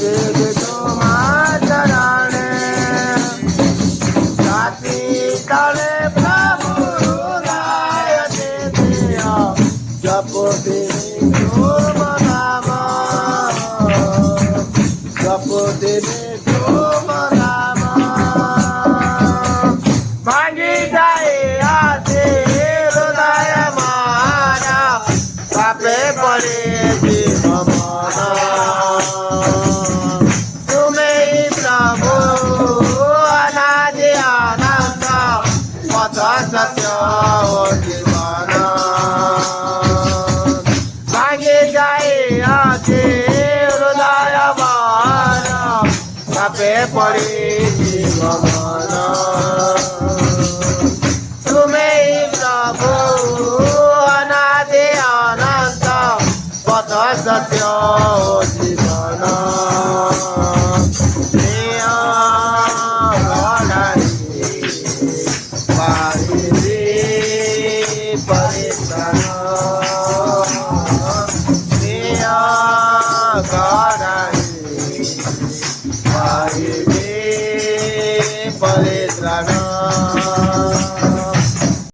आशीष तुम्हार चरणे छाती तले प्रभु हृदय देतिया जपते तुम नाम जपते तुम नाम भांगी जाए आते हृदय मारा पापे पड़े जीव मना तुम्हें ही प्रभु अनादि अनंत पथ सत्य और जीवन भांगी जाए आते हृदय मारा पापे पड़े जीव मना तुम्हें ही प्रभु अनादि अनंत पथ सत्य जीवन परित्राण